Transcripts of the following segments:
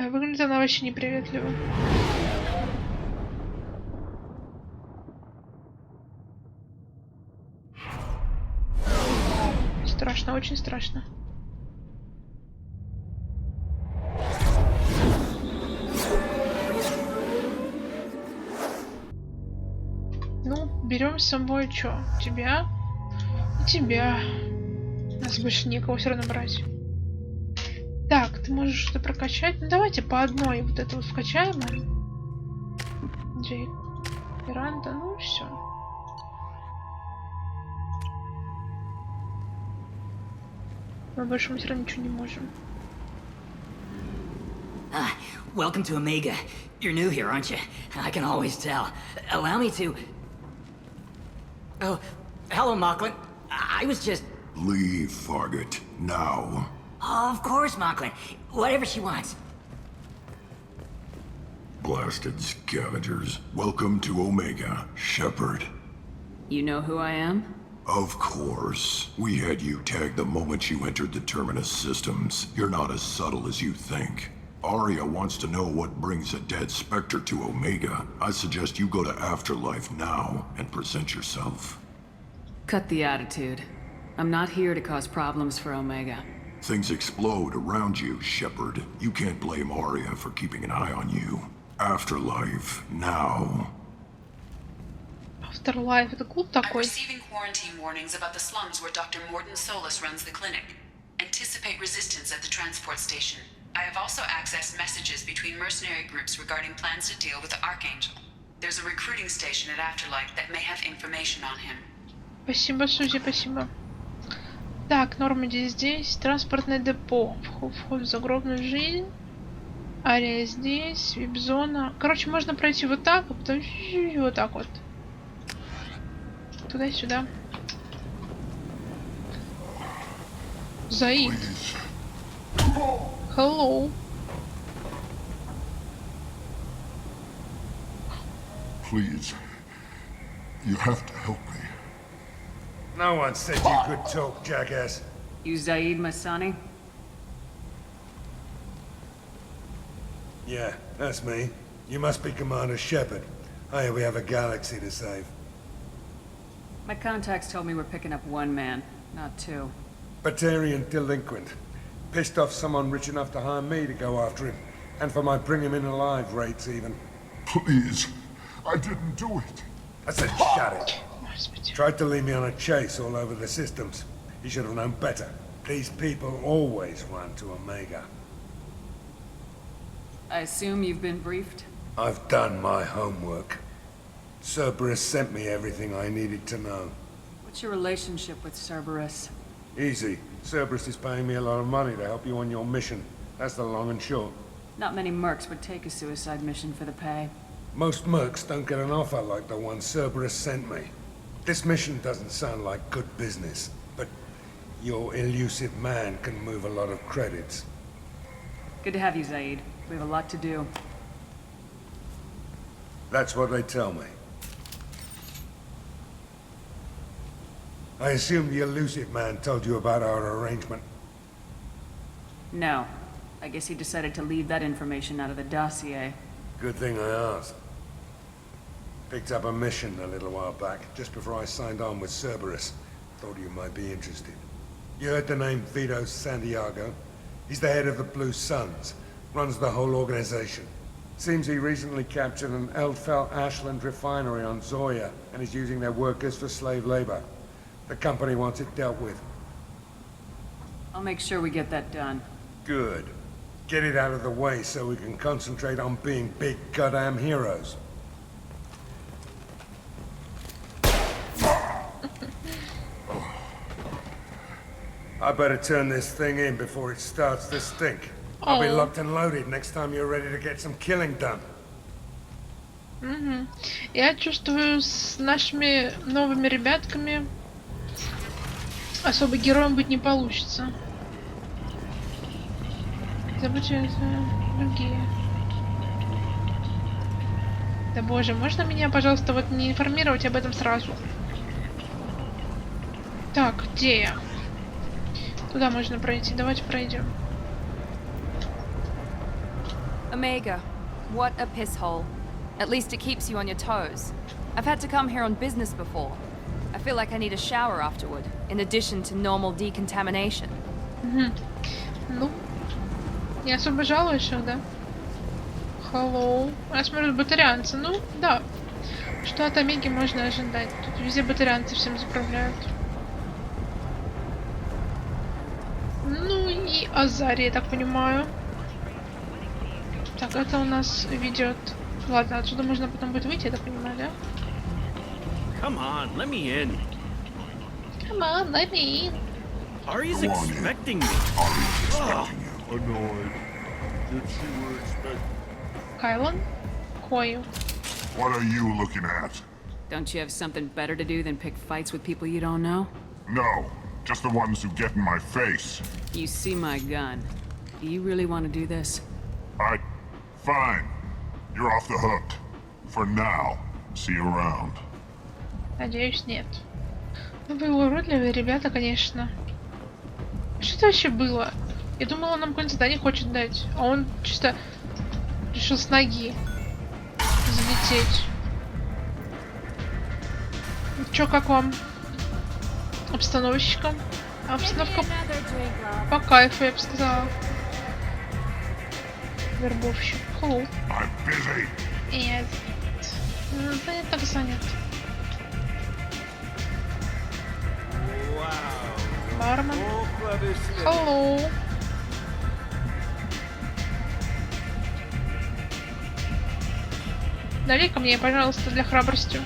А выглядит она вообще неприветливо. Страшно, очень страшно. Ну, берем с собой что? Тебя и тебя. Нас больше некого все равно брать. Так, ты можешь что-то прокачать? Ну давайте по одной вот это вот вкачаем. Джейк. Веранда, ну все. Мы больше мы все равно ничего не можем. Welcome to Omega. You're new here, aren't you? I can always tell. Allow me to... Oh, hello, Mocklin. I was just... Leave, Fargate. Now. Oh, of course, Mocklin. Whatever she wants. Blasted scavengers. Welcome to Omega, Shepard. You know who I am? Of course. We had you tagged the moment you entered the Terminus systems. You're not as subtle as you think. Arya wants to know what brings a dead Spectre to Omega. I suggest you go to Afterlife now and present yourself. Cut the attitude. I'm not here to cause problems for Omega. Things explode around you, Shepard. You can't blame Arya for keeping an eye on you. Afterlife now. Afterlife, это кут I'm такой. receiving quarantine warnings about the slums where Dr. Morton Solus runs the clinic. Anticipate resistance at the transport station. I have also accessed messages between mercenary groups regarding plans to deal with the Archangel. There's a recruiting station at Afterlife that may have information on him. Спасибо, Сузи, спасибо. Так, Нормандии здесь. Транспортное депо. Вход в загробную жизнь. Ария здесь. Вип-зона. Короче, можно пройти вот так, а потом вот так вот. Туда-сюда. Заид. Hello. Please. You have to help me. No one said you could talk, jackass. You Zaid Masani? Yeah, that's me. You must be Commander Shepard. Hey, we have a galaxy to save. My contacts told me we're picking up one man, not two. Batarian delinquent. Pissed off someone rich enough to hire me to go after him. And for my bring him in alive rates even. Please. I didn't do it. I said shut it. Tried to lead me on a chase all over the systems. He should have known better. These people always run to Omega. I assume you've been briefed? I've done my homework. Cerberus sent me everything I needed to know. What's your relationship with Cerberus? Easy. Cerberus is paying me a lot of money to help you on your mission. That's the long and short. Not many mercs would take a suicide mission for the pay. Most mercs don't get an offer like the one Cerberus sent me. This mission doesn't sound like good business, but your elusive man can move a lot of credits. Good to have you, Zaid. We have a lot to do. That's what they tell me. I assume the elusive man told you about our arrangement. No. I guess he decided to leave that information out of the dossier. Good thing I asked. Picked up a mission a little while back, just before I signed on with Cerberus. Thought you might be interested. You heard the name Vito Santiago? He's the head of the Blue Suns. Runs the whole organization. Seems he recently captured an Eldfell Ashland refinery on Zoya and is using their workers for slave labor. The company wants it dealt with. I'll make sure we get that done. Good. Get it out of the way so we can concentrate on being big goddamn heroes. I better turn this thing in before it starts to stink. I'll be locked and loaded next time you're ready to get some killing done. Я чувствую, с нашими новыми ребятками особо героем быть не получится. Забудьте другие. Да боже, можно меня, пожалуйста, вот не информировать об этом сразу? Так, где я? Туда можно пройти. Давайте пройдем. Omega, what a piss hole. At least it keeps you on your toes. I've had to come here on business before. I feel like I need a shower afterward, in addition to normal decontamination. Ну, не особо жалуешь их, да? Hello. Я смотрю, батарианцы. Ну, да. Что от Омеги можно ожидать? Тут везде батарианцы всем заправляют. Ну и Азария, я так понимаю. Так, это у нас ведет. Ладно, отсюда можно потом будет выйти, я так понимаю, да? Come on, let me in. Come on, let me in. Ari's Go on in. expecting me. Ari's expecting you. Annoyed. Did she were expecting? Кайлон? Кою. What are you looking at? Don't you have something better to do than pick fights with people you don't know? No, just the ones who get in my face. You see my gun. Do you really want to do this? Fine. You're off the hook. For now. See you around. Надеюсь, нет. Ну вы уродливые ребята, конечно. Что это вообще было? Я думала, он нам какое-нибудь задание хочет дать. А он чисто решил с ноги залететь. Чё, как вам? Обстановщика? Обстановка по кайфу, я бы сказала. Вербовщик. Hello. I'm busy. Нет. Ну, я так занят. Бармен. Hello. Налей-ка мне, пожалуйста, для храбрости.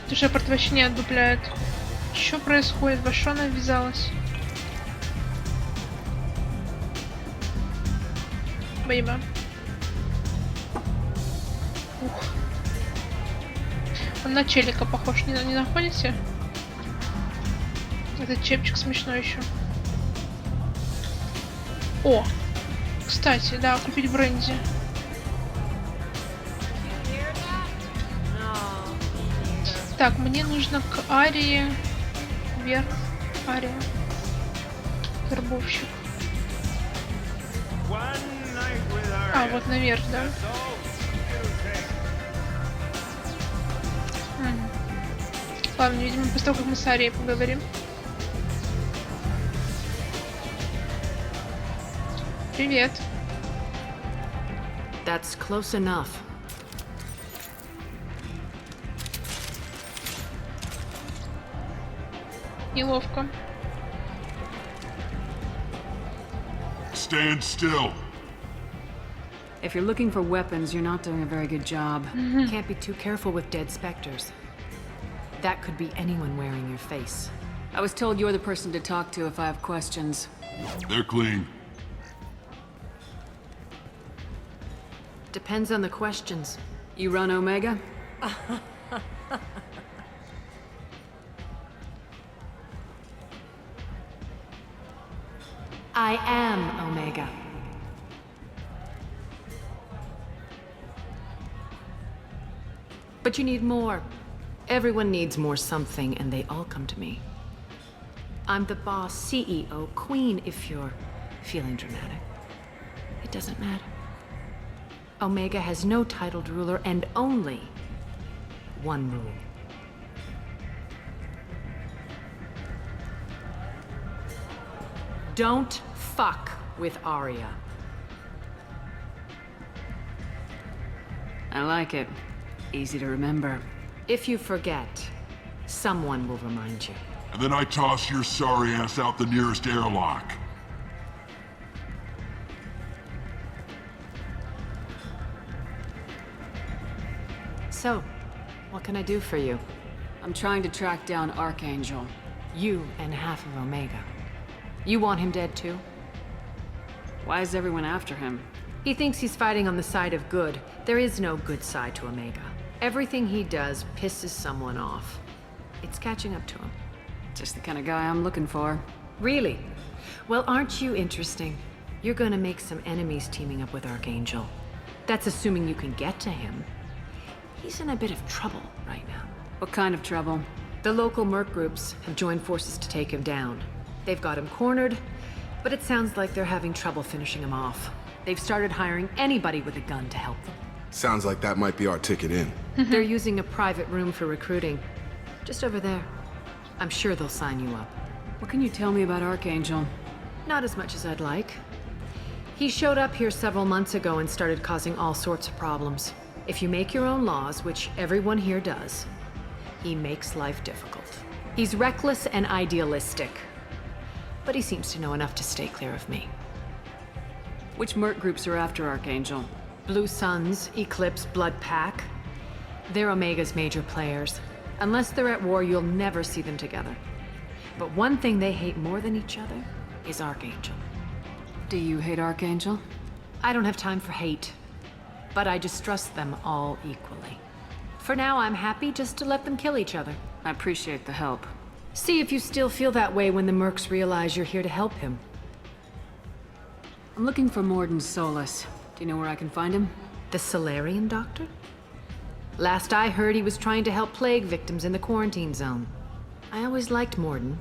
Ты Шепард вообще не отдупляет. Что происходит? Во что она ввязалась? Бейба. Ух. Он на челика похож, не находите? Этот чепчик смешной еще. О! Кстати, да, купить бренди. Так, мне нужно к Арии. Вверх. Ария. Вербовщик. А, вот наверх, да? Ладно, видимо, после того, как мы с Арией поговорим. Привет. That's close enough. Неловко. Stand still. If you're looking for weapons, you're not doing a very good job. Can't be too careful with dead specters. That could be anyone wearing your face. I was told you're the person to talk to if I have questions. They're clean. Depends on the questions. You run Omega? I am Omega. But you need more. Everyone needs more something, and they all come to me. I'm the boss, CEO, queen, if you're feeling dramatic. It doesn't matter. Omega has no titled ruler and only one rule. Don't fuck with Arya. I like it. Easy to remember. If you forget, someone will remind you. And then I toss your sorry ass out the nearest airlock. So, what can I do for you? I'm trying to track down Archangel. You and half of Omega. You want him dead too? Why is everyone after him? He thinks he's fighting on the side of good. There is no good side to Omega. Everything he does pisses someone off. It's catching up to him. Just the kind of guy I'm looking for. Really? Well, aren't you interesting? You're gonna make some enemies teaming up with Archangel. That's assuming you can get to him. He's in a bit of trouble right now. What kind of trouble? The local merc groups have joined forces to take him down. They've got him cornered, but it sounds like they're having trouble finishing him off. They've started hiring anybody with a gun to help them. Sounds like that might be our ticket in. They're using a private room for recruiting. Just over there. I'm sure they'll sign you up. What can you tell me about Archangel? Not as much as I'd like. He showed up here several months ago and started causing all sorts of problems. If you make your own laws, which everyone here does, he makes life difficult. He's reckless and idealistic. But he seems to know enough to stay clear of me. Which merc groups are after Archangel? Blue Suns, Eclipse, Blood Pack. They're Omega's major players. Unless they're at war, you'll never see them together. But one thing they hate more than each other is Archangel. Do you hate Archangel? I don't have time for hate. But I distrust them all equally. For now, I'm happy just to let them kill each other. I appreciate the help. See if you still feel that way when the mercs realize you're here to help him. I'm looking for Morden Solus. Do you know where I can find him? The Solarian doctor? Last I heard, he was trying to help plague victims in the quarantine zone. I always liked Morden.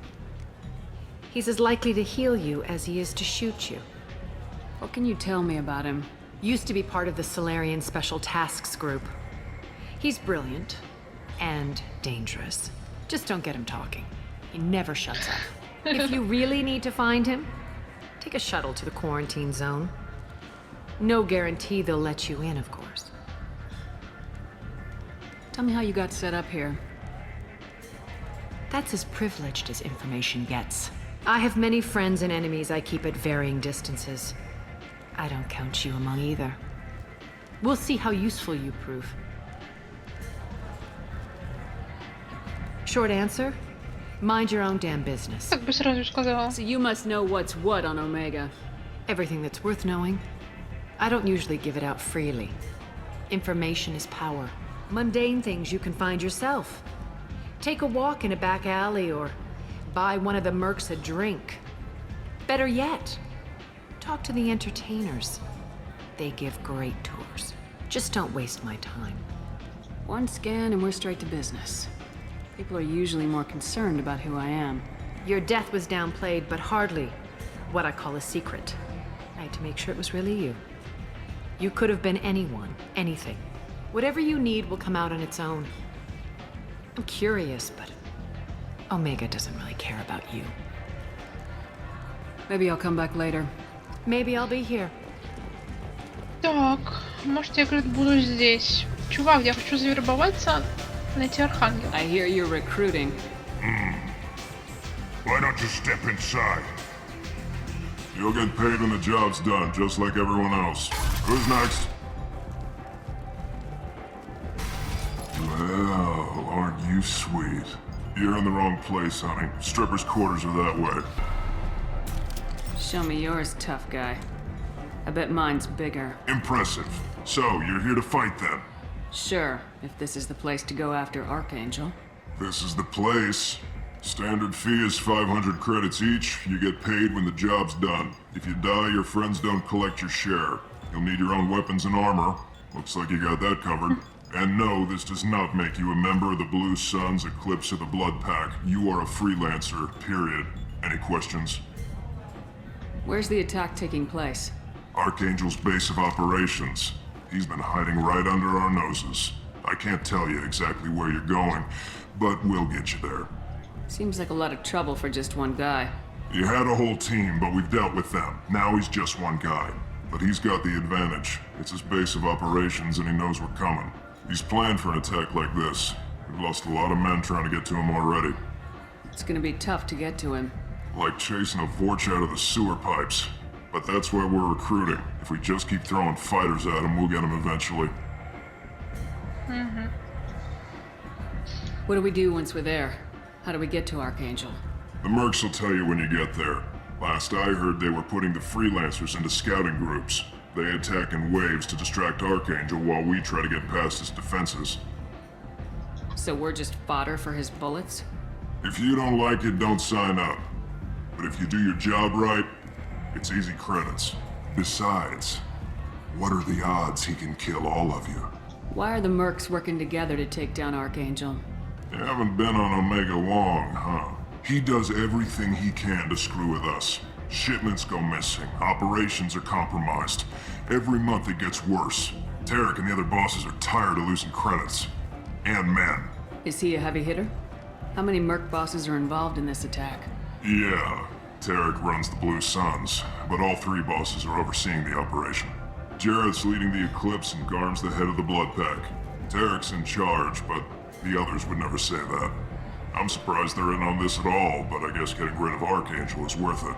He's as likely to heal you as he is to shoot you. What can you tell me about him? Used to be part of the Solarian Special Tasks Group. He's brilliant and dangerous. Just don't get him talking. He never shuts up. If you really need to find him, take a shuttle to the quarantine zone. No guarantee they'll let you in, of course. Tell me how you got set up here. That's as privileged as information gets. I have many friends and enemies I keep at varying distances. I don't count you among either. We'll see how useful you prove. Short answer? Mind your own damn business. Так бы сразу сказала. So you must know what's what on Omega. Everything that's worth knowing. I don't usually give it out freely. Information is power. Mundane things you can find yourself. Take a walk in a back alley or buy one of the mercs a drink. Better yet, talk to the entertainers. They give great tours. Just don't waste my time. One scan and we're straight to business. People are usually more concerned about who I am. Your death was downplayed, but hardly what I call a secret. I had to make sure it was really you. You could have been anyone, anything. Whatever you need will come out on its own. I'm curious, but Omega doesn't really care about you. Maybe I'll come back later. Maybe I'll be here. Так, может я, говорит, буду здесь. Чувак, я хочу завербоваться, найти Архангела. I hear you're recruiting. Why don't you step inside? You'll get paid when the job's done, just like everyone else. Who's next? Well, aren't you sweet? You're in the wrong place, honey. Strippers' quarters are that way. Show me yours, tough guy. I bet mine's bigger. Impressive. So, you're here to fight then? Sure, if this is the place to go after Archangel. This is the place. Standard fee is 500 credits each. You get paid when the job's done. If you die, your friends don't collect your share. You'll need your own weapons and armor. Looks like you got that covered. And no, this does not make you a member of the Blue Suns, Eclipse, or the Blood Pack. You are a freelancer, period. Any questions? Where's the attack taking place? Archangel's base of operations. He's been hiding right under our noses. I can't tell you exactly where you're going, but we'll get you there. Seems like a lot of trouble for just one guy. You had a whole team, but we've dealt with them. Now he's just one guy. But he's got the advantage. It's his base of operations and he knows we're coming. He's planned for an attack like this. We've lost a lot of men trying to get to him already. It's gonna be tough to get to him. Like chasing a Vorch out of the sewer pipes. But that's why we're recruiting. If we just keep throwing fighters at him, we'll get him eventually. What do we do once we're there? How do we get to Archangel? The mercs will tell you when you get there. Last I heard, they were putting the freelancers into scouting groups. They attack in waves to distract Archangel while we try to get past his defenses. So we're just fodder for his bullets? If you don't like it, don't sign up. But if you do your job right, it's easy credits. Besides, what are the odds he can kill all of you? Why are the mercs working together to take down Archangel? You haven't been on Omega long, huh? He does everything he can to screw with us. Shipments go missing, operations are compromised. Every month it gets worse. Tarek and the other bosses are tired of losing credits. And men. Is he a heavy hitter? How many merc bosses are involved in this attack? Yeah, Tarek runs the Blue Suns, but all 3 bosses are overseeing the operation. Jarrett's leading the Eclipse and Garm's the head of the Blood Pack. Tarek's in charge, but the others would never say that. I'm surprised they're in on this at all, but I guess getting rid of Archangel is worth it.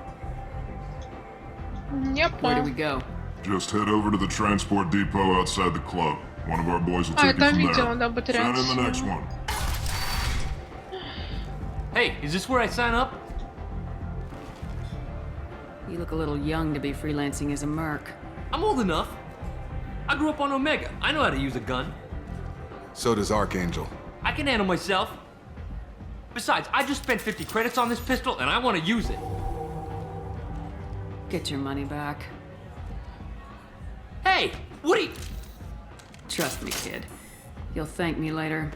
Yep. Where do we go? Just head over to the transport depot outside the club. One of our boys will take you from there. Send in the next one. Hey, is this where I sign up? You look a little young to be freelancing as a merc. I'm old enough. I grew up on Omega. I know how to use a gun. So does Archangel. I can handle myself. Besides, I just spent 50 credits on this pistol and I want to use it. Get your money back. Hey, what are you... Trust me, kid. You'll thank me later.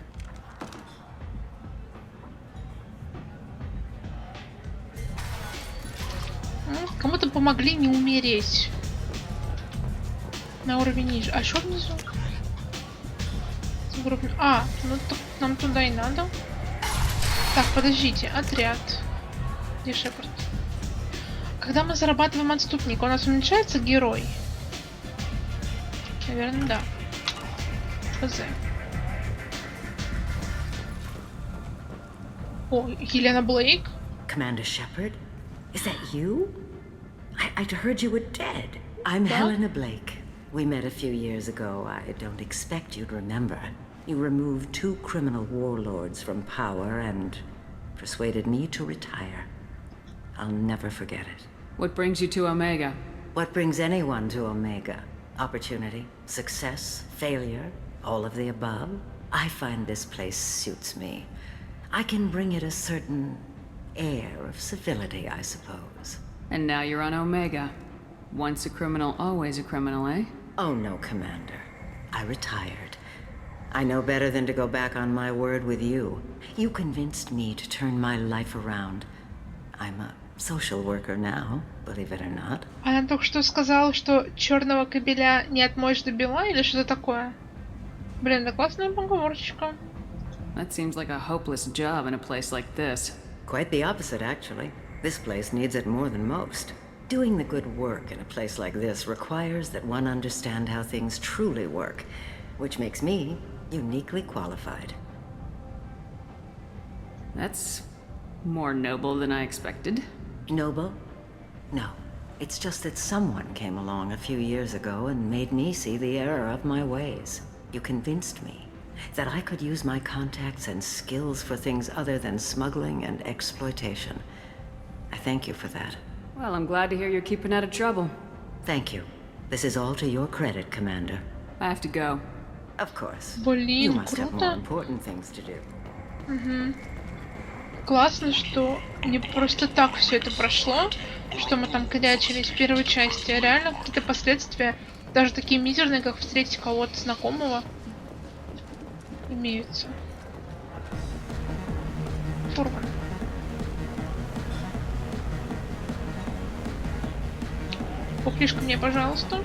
Кому-то помогли не умереть. На уровень ниже. А что внизу? А, ну нам туда и надо. Так, подождите. Отряд. Где Шепард? Когда мы зарабатываем отступник, у нас уменьшается герой? Наверное, да. ХЗ. О, Елена Блейк. Commander Shepard? Is that you? I'd heard you were dead. I'm Helena Blake. We met a few years ago. I don't expect you'd remember. You removed 2 criminal warlords from power and persuaded me to retire. I'll never forget it. What brings you to Omega? What brings anyone to Omega? Opportunity, success, failure, all of the above. I find this place suits me. I can bring it a certain air of civility, I suppose. And now you're on Omega. Once a criminal, always a criminal, eh? Oh no, Commander. I retired. I know better than to go back on my word with you. You convinced me to turn my life around. I'm a social worker now, believe it or not. Она только что сказала, что черного кабеля не отмоешь до бела или что-то такое. Блин, да классная поговорочка. That seems like a hopeless job in a place like this. Quite the opposite, actually. This place needs it more than most. Doing the good work in a place like this requires that one understand how things truly work, which makes me uniquely qualified. That's more noble than I expected. Noble? No. It's just that someone came along a few years ago and made me see the error of my ways. You convinced me that I could use my contacts and skills for things other than smuggling and exploitation. I thank you for that. Well, I'm glad to hear you're keeping out of trouble. Thank you. This is all to your credit, Commander. I have to go. Of course. Блин, You must have more круто. important things to do. Классно, что не просто так все это прошло, что мы там корячились в первой части, а реально какие-то последствия, даже такие мизерные, как встретить кого-то знакомого, имеются. Фурман. Пухлишка мне, пожалуйста.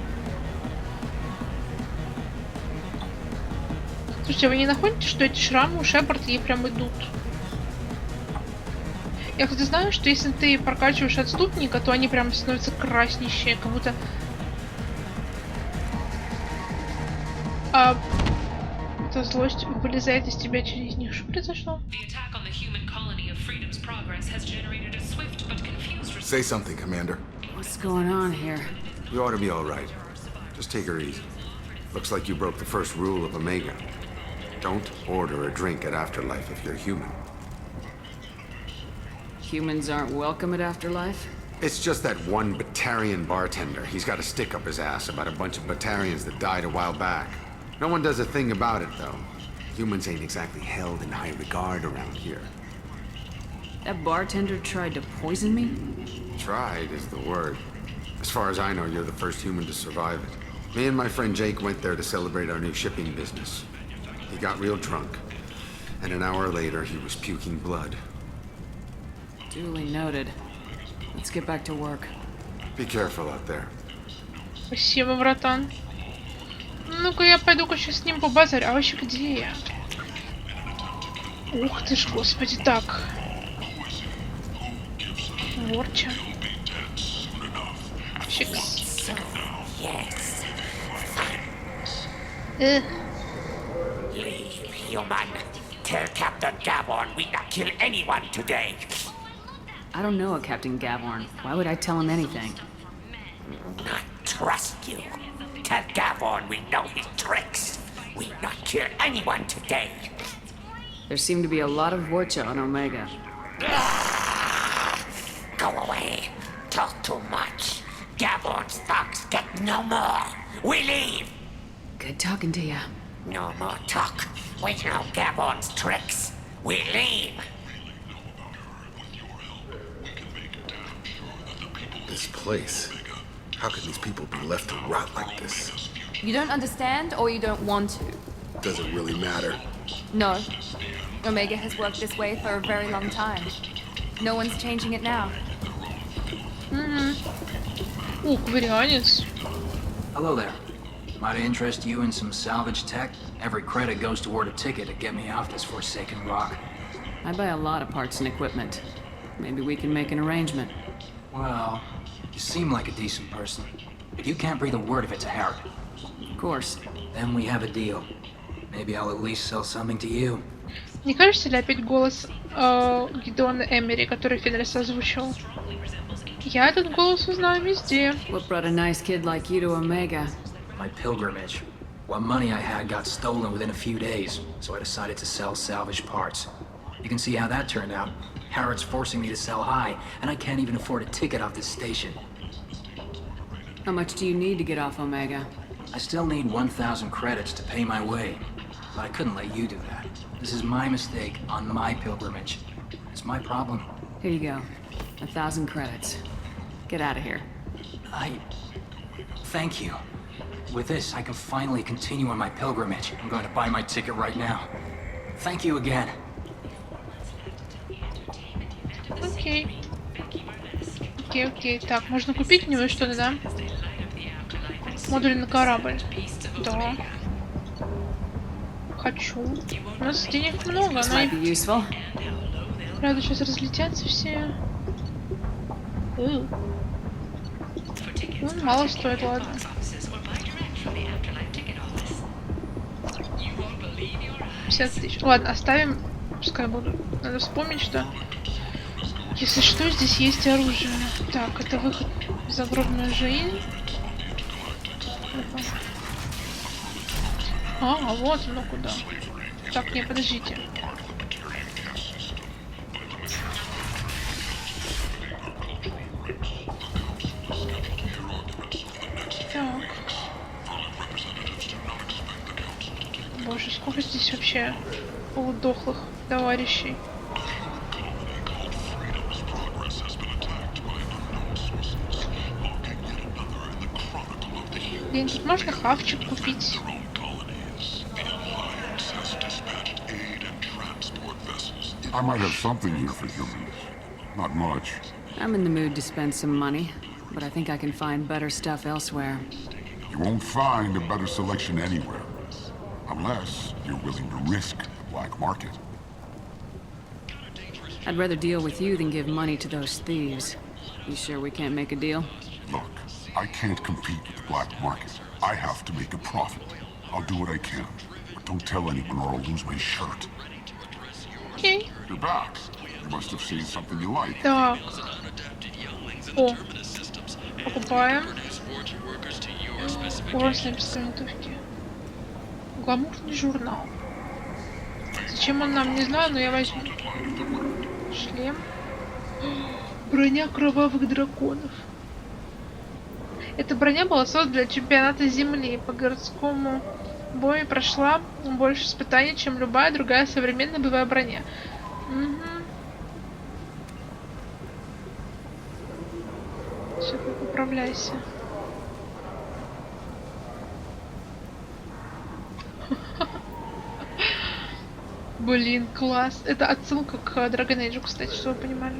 Слушайте, а вы не находите, что эти шрамы у Шепард ей прям идут? Я, кстати, знаю, что если ты прокачиваешь отступника, то они прям становятся краснищие, как будто... эта злость вылезает из тебя через них. Что произошло? Say something, Commander. What's going on here? You ought to be all right. Just take her easy. Looks like you broke the first rule of Omega. Don't order a drink at Afterlife if you're human. Humans aren't welcome at Afterlife? It's just that one Batarian bartender. He's got a stick up his ass about a bunch of Batarians that died a while back. No one does a thing about it, though. Humans ain't exactly held in high regard around here. That bartender tried to poison me? Tried is the word. As far as I know, you're the first human to survive it. Me and my friend Jake went there to celebrate our new shipping business. He got real drunk, and an hour later he was puking blood. Duly noted. Let's get back to work. Be careful out there. Спасибо, братан. Ну-ка, я пойду-ка сейчас с ним побазарю. А вообще где я? Ух ты ж, господи, так. Ворча. Чикс. Leave, human. Tell Captain Gaborn we not kill anyone today. I don't know a Captain Gaborn. Why would I tell him anything? Not trust you. Tell Gaborn we know his tricks. We not kill anyone today. There seem to be a lot of Vorcha on Omega. Go away. Talk too much. Gaborn's thugs get no more. We leave. Good talking to you. No more talk. We know Gaborn's tricks. We leave. This place. How can these people be left to rot like this? You don't understand or you don't want to? Does it really matter? No. Omega has worked this way for a very long time. No one's changing it now. Ковырянец. Hello there. Might I interest you in some salvage tech? Every credit goes toward a ticket to get me off this forsaken rock. I buy a lot of parts and equipment. Maybe we can make an arrangement. Well, you seem like a decent person, but you can't breathe a word if it's a Herod. Of course. Then we have a deal. Maybe I'll at least sell something to you. Не кажется ли опять голос Гидеона Эмери, который Фенрис озвучил? Я этот голос узнаю везде. What brought a nice kid like you to Omega? My pilgrimage. What money I had got stolen within a few days, so I decided to sell salvaged parts. You can see how that turned out. Harrod's forcing me to sell high, and I can't even afford a ticket off this station. How much do you need to get off Omega? I still need 1,000 credits to pay my way, but I couldn't let you do that. This is my mistake on my pilgrimage. It's my problem. Here you go. 1,000 credits. Get out of here. Thank you. With this, I can finally continue on my pilgrimage. I'm going to buy my ticket right now. Thank you again. Окей. Окей. Так, можно купить у него что-то, да? Модуль на корабль. Да. Хочу. У нас денег много, но... Правда, сейчас разлетятся все. Ну, мало стоит, ладно. 50 тысяч. Ладно, оставим. Пускай буду. Надо вспомнить, что... Если что, здесь есть оружие. Так, это выход в загробную жизнь. Вот оно куда. Так, не, подождите. Так. Боже, сколько здесь вообще полудохлых товарищей. Блин, тут можно хавчик купить. I might have something here for humans. Not much. I'm in the mood to spend some money, but I think I can find better stuff elsewhere. You won't find a better selection anywhere. Unless you're willing to risk the black market. I'd rather deal with you than give money to those thieves. You sure we can't make a deal? Look, I can't compete with the black market. I have to make a profit. I'll do what I can. But don't tell anyone or I'll lose my shirt. Okay. You're back. You must have seen something you like. Так. О. Покупаем. Урочные пистолетовки. Гламурный журнал. Зачем он нам, не знаю, но я возьму. Шлем. Броня кровавых драконов. Эта броня была создана для чемпионата Земли. По городскому бою прошла больше испытаний, чем любая другая современная боевая броня. Угу. Все, поправляйся. Блин, класс. Это отсылка к Dragon Age, кстати, чтобы вы понимали.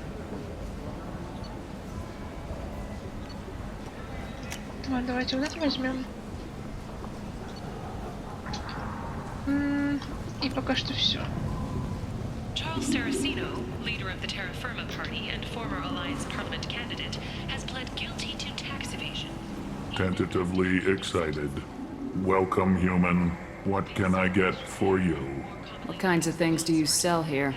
Ладно, давайте вот это возьмем. И пока что все. Charles Saraceno, leader of the Terra Firma Party and former Alliance Parliament candidate, has pled guilty to tax evasion. Tentatively excited. Welcome, human. What can I get for you? What kinds of things do you sell here?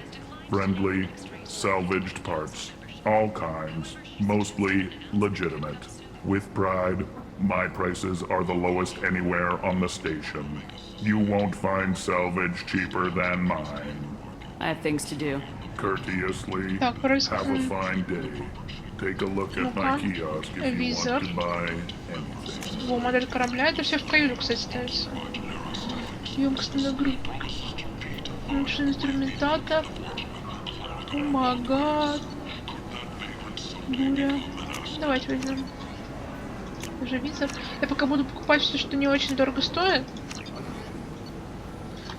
Friendly, salvaged parts. All kinds. Mostly legitimate. With pride, my prices are the lowest anywhere on the station. You won't find salvage cheaper than mine. I have things to do. Courteously, have a fine day. Take a look at my kiosk if you want to buy anything. Во, модель корабля, это все в каюте, кстати, ставится. Емкостная группа. Лучший инструментатор. Омега. Буря. Давайте возьмем. Уже визор. Я пока буду покупать все, что не очень дорого стоит.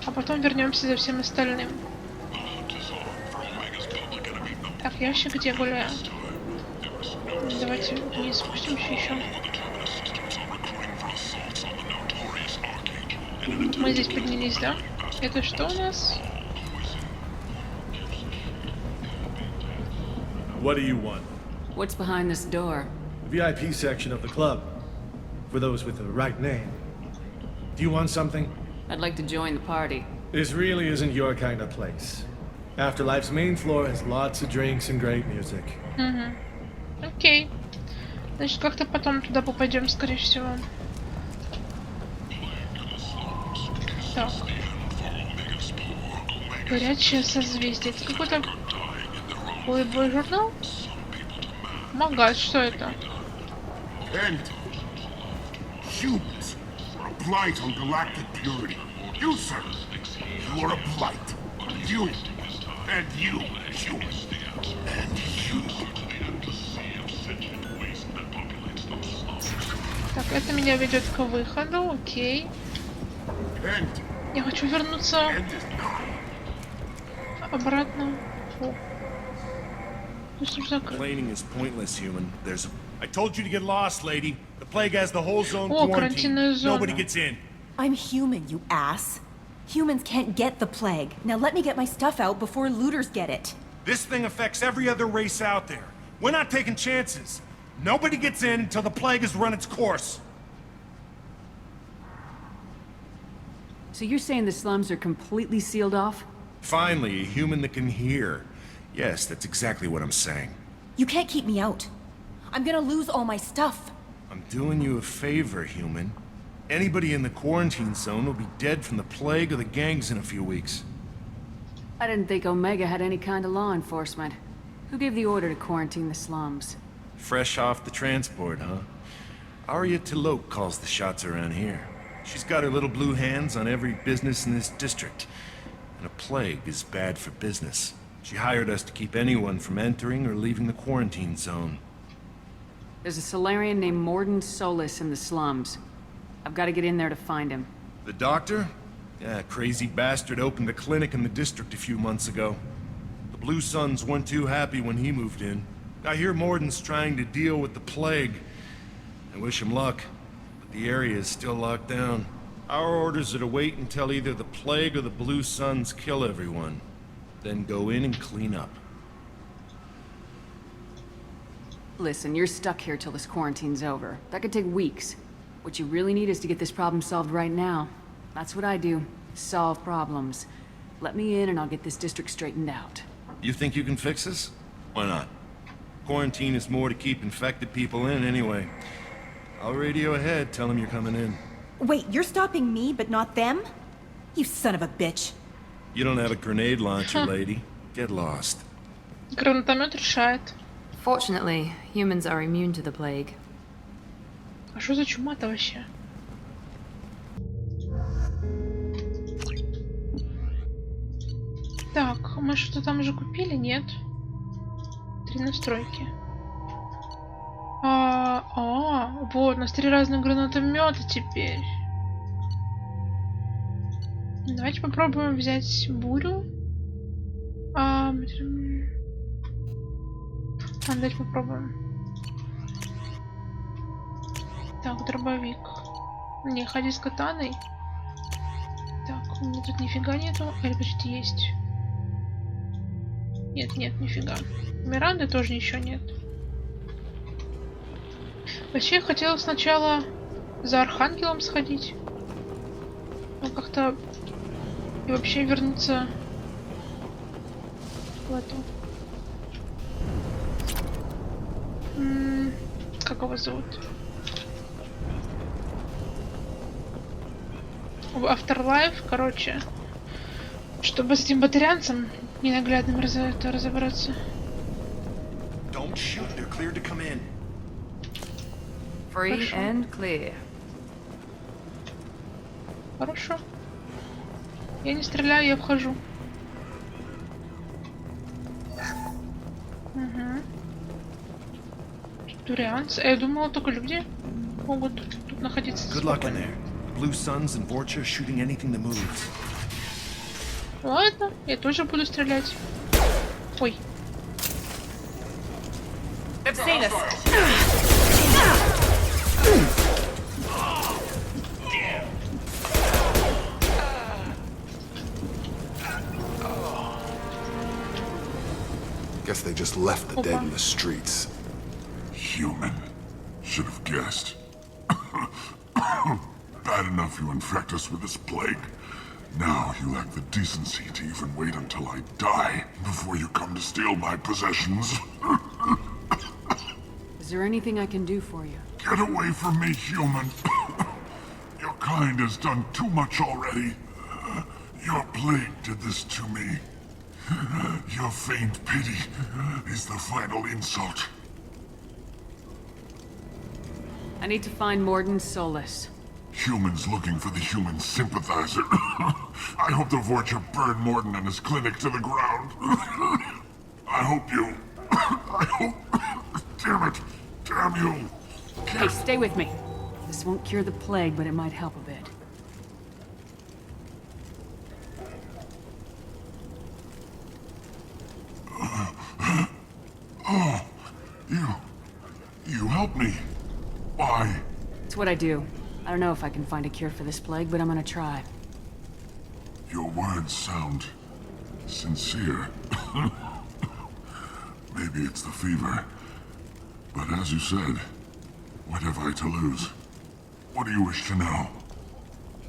А потом вернемся за всем остальным. Так, ящик где гуляю? Давайте вниз спустимся еще. Мы здесь поднялись, да? Это что у нас? What do you want? What's behind this door? The VIP section of the club. For those with the right name. Do you want something? I'd like to join the party. This really isn't your kind of place. Afterlife's main floor has lots of drinks and great music. Окей. Значит, как-то потом туда попадем, скорее всего. Так. Горячее созвездие. Это какой-то боевой журнал? Магаз, что это? Humans are a blight on galactic purity. You, sir, you are a blight. You, and you, human, and you. Так, это меня ведет к выходу, окей. Я хочу вернуться обратно. О. Complaining is pointless, human. I told you to get lost, lady. The plague has the whole zone О, quarantined. карантинная зона. Nobody gets in. I'm human, you ass. Humans can't get the plague. Now let me get my stuff out before looters get it. This thing affects every other race out there. We're not taking chances. Nobody gets in until the plague has run its course. So you're saying the slums are completely sealed off? Finally, a human that can hear. Yes, that's exactly what I'm saying. You can't keep me out. I'm gonna lose all my stuff. I'm doing you a favor, human. Anybody in the quarantine zone will be dead from the plague or the gangs in a few weeks. I didn't think Omega had any kind of law enforcement. Who gave the order to quarantine the slums? Fresh off the transport, huh? Arya Tilok calls the shots around here. She's got her little blue hands on every business in this district. And a plague is bad for business. She hired us to keep anyone from entering or leaving the quarantine zone. There's a Solarian named Morden Solis in the slums. I've got to get in there to find him. The doctor? Yeah, crazy bastard opened a clinic in the district a few months ago. The Blue Suns weren't too happy when he moved in. I hear Morden's trying to deal with the plague. I wish him luck, but the area is still locked down. Our orders are to wait until either the plague or the Blue Suns kill everyone. Then go in and clean up. Listen, you're stuck here till this quarantine's over. That could take weeks. What you really need is to get this problem solved right now. That's what I do. Solve problems. Let me in and I'll get this district straightened out. You think you can fix this? Why not? Quarantine is more to keep infected people in anyway. I'll radio ahead, tell them you're coming in. Wait, you're stopping me, but not them? You son of a bitch. You don't have a grenade launcher, lady. Get lost. Гранатомет решает. Fortunately, humans are immune to the plague. А что за чума-то вообще? Так, мы что-то там уже купили? Нет. 3 настройки. Вот, у нас 3 разных гранатомета теперь. Давайте попробуем взять бурю. Давайте попробуем. Так, дробовик. Не, ходи с катаной. Так, у меня тут нифига нету. Или почти есть. Нет, нет, нифига. Миранды тоже ничего нет. Вообще я хотела сначала за Архангелом сходить. Но как-то... И вообще вернуться в эту... Как его зовут? В Afterlife, короче. Чтобы с этим батарианцем ненаглядным разобраться. Don't shoot, they're cleared to come in. Free and clear. Хорошо. Я не стреляю, я вхожу. Угу. Турианцы. Я думала, только люди могут тут находиться. Good luck in there. Blue Suns and Vorcha shooting anything that moves. Ладно, я тоже буду стрелять. Ой. Guess they just left the dead in the streets. Human. Should have guessed. Bad enough you infect us with this plague. Now you lack the decency to even wait until I die before you come to steal my possessions. Is there anything I can do for you? Get away from me, human. Your kind has done too much already. Your plague did this to me. Your feigned pity is the final insult. I need to find Morden Solus. Humans looking for the human sympathizer. I hope the Vorcha burned Morden and his clinic to the ground. I hope you... I hope... Damn it! Damn you! Hey, stay with me. This won't cure the plague, but it might help a bit. Oh, you helped me. Why? It's what I do. I don't know if I can find a cure for this plague, but I'm gonna try. Your words sound sincere. Maybe it's the fever. But as you said, what have I to lose? What do you wish to know?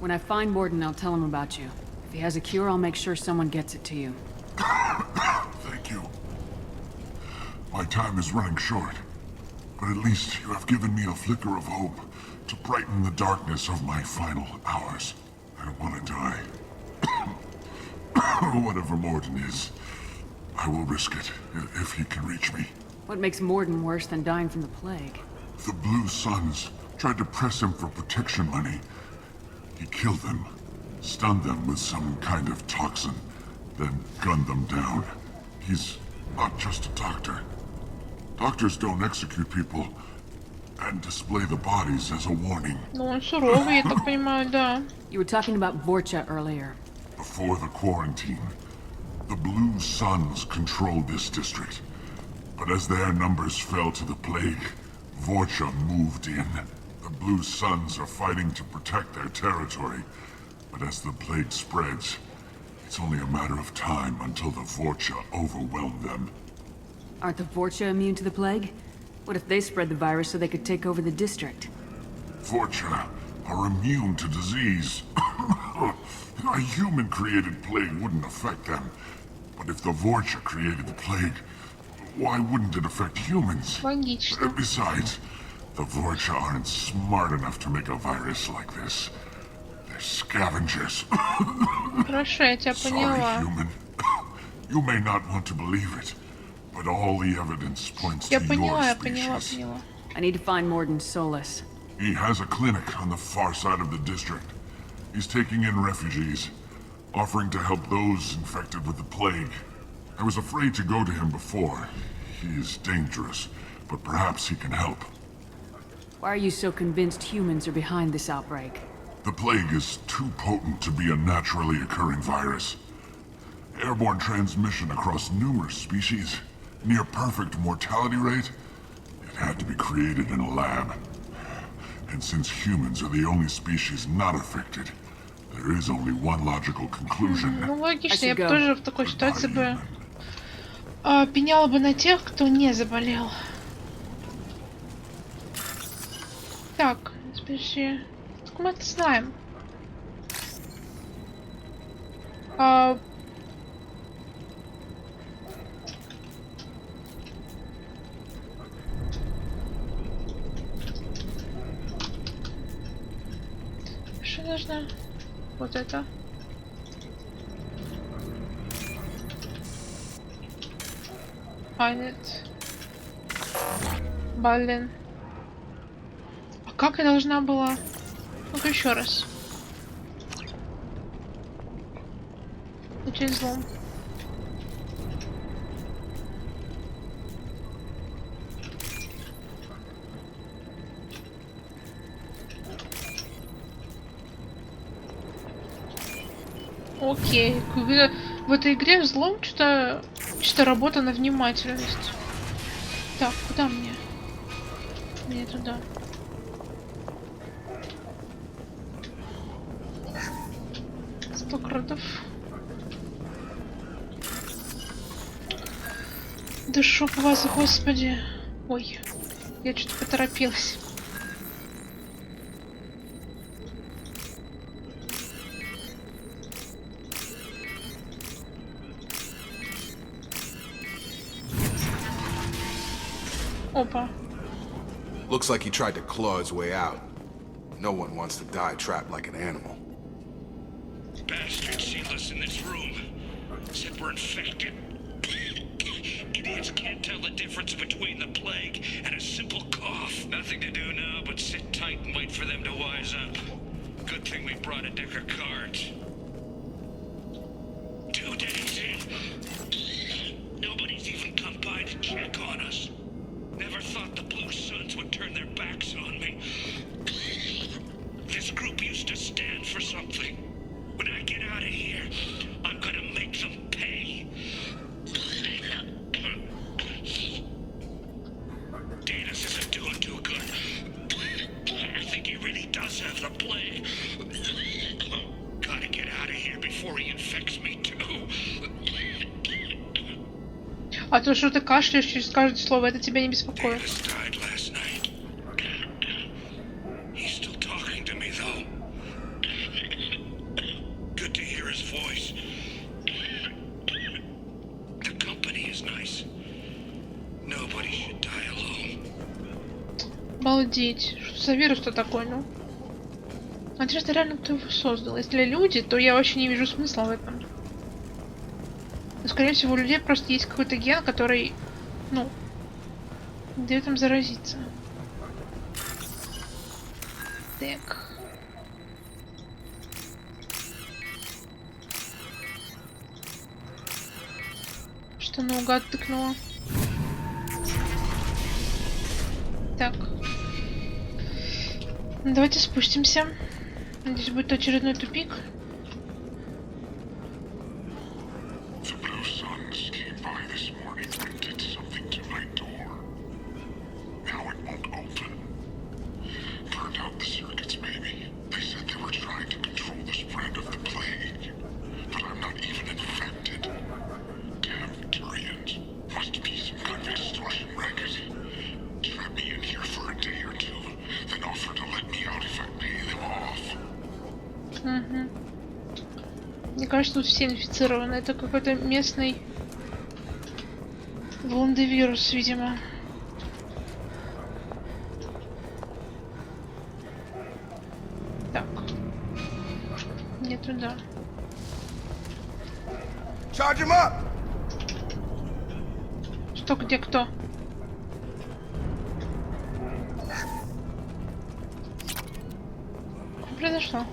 When I find Morden, I'll tell him about you. If he has a cure, I'll make sure someone gets it to you. Thank you. My time is running short, but at least you have given me a flicker of hope to brighten the darkness of my final hours. I don't want to die. Whatever Morden is, I will risk it if he can reach me. What makes Morden worse than dying from the plague? The Blue Suns tried to press him for protection money. He killed them, stunned them with some kind of toxin, then gunned them down. He's not just a doctor. Doctors don't execute people and display the bodies as a warning. Ну, он суровый, я так понимаю, да. You were talking about Vorcha earlier. Before the quarantine, the Blue Suns controlled this district. But as their numbers fell to the plague, Vorcha moved in. The Blue Suns are fighting to protect their territory. But as the plague spreads, it's only a matter of time until the Vorcha overwhelm them. Aren't the Vorcha immune to the plague? What if they spread the virus so they could take over the district? Vorcha are immune to disease. A human-created plague wouldn't affect them. But if the Vorcha created the plague, why wouldn't it affect humans? Логично. Besides, the Vorcha aren't smart enough to make a virus like this. They're scavengers. Хорошо, я тебя поняла. Sorry, human. You may not want to believe it, but all the evidence points to Я your поняла, species. I need to find Morden Solus. He has a clinic on the far side of the district. He's taking in refugees, offering to help those infected with the plague. I was afraid to go to him before. He is dangerous, but perhaps he can help. Why are you so convinced humans are behind this outbreak? The plague is too potent to be a naturally occurring virus. Airborne transmission across numerous species, near perfect mortality rate. It had to be created in a lab. And since humans are the only species not affected, there is only one logical conclusion. Ну, логично, я бы тоже в такой ситуации бы пеняла бы на тех, кто не заболел. Так, подожди. Так мы это знаем. Что нужно? Вот это. А, нет. Блин. А как я должна была? Ну-ка еще раз. Начать взлом. Окей. В этой игре взлом что-то работа на внимательность. Так, куда мне? Мне туда. Стократов. Да шоп вас, господи. Ой, я что-то поторопилась. Опа. Looks like he tried to claw his way out. No one wants to die trapped like an animal. Bastards sealed us in this room. Said we're infected. Idiots can't tell the difference between the plague and a simple cough. Nothing to do now but sit tight and wait for them to wise up. Good thing we brought a deck of cards. 2 days in. Nobody's even come by to check on us. Never thought the Blue Suns would turn their backs on me. This group used to stand for something. When I get out of here, I'm gonna make them pay. Danis isn't doing too good. I think he really does have the plague. Gotta get out of here before he infects me too. А то, что ты кашляешь через каждое слово, это тебя не беспокоит. Обалдеть. Что за вирус-то такой, ну? Интересно, реально кто его создал? Если люди, то я вообще не вижу смысла в этом. Но, скорее всего, у людей просто есть какой-то ген, который, ну, дает им заразиться. Так. Что наугад тыкнула? Так. Давайте спустимся. Здесь будет очередной тупик. Мне кажется, тут все инфицированы. Это какой-то местный вирус, видимо. Так. Не туда. Что, где, кто? Что произошло?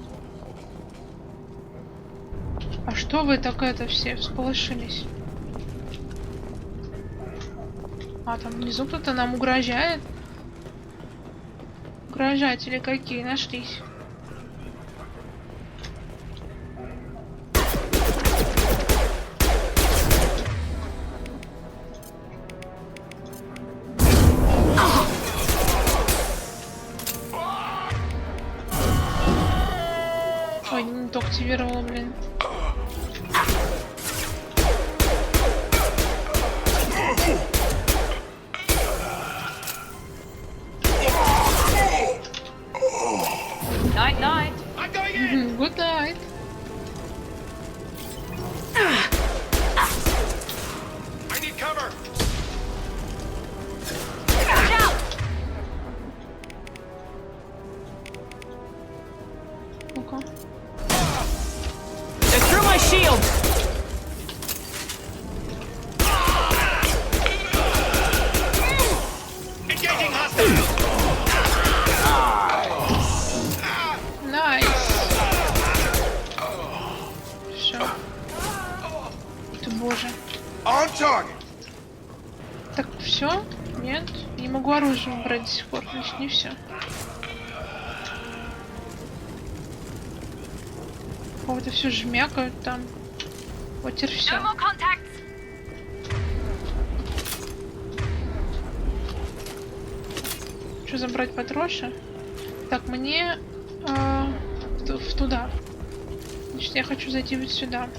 А что вы так это все всполошились? А, там внизу кто-то нам угрожает? Угрожатели какие нашлись? боже. Так, все? Нет? Не могу оружие брать до сих пор, значит не все. Кого-то все жмякают там. Вот теперь все. Что забрать патроша? Так, мне туда. Значит, я хочу зайти вот сюда.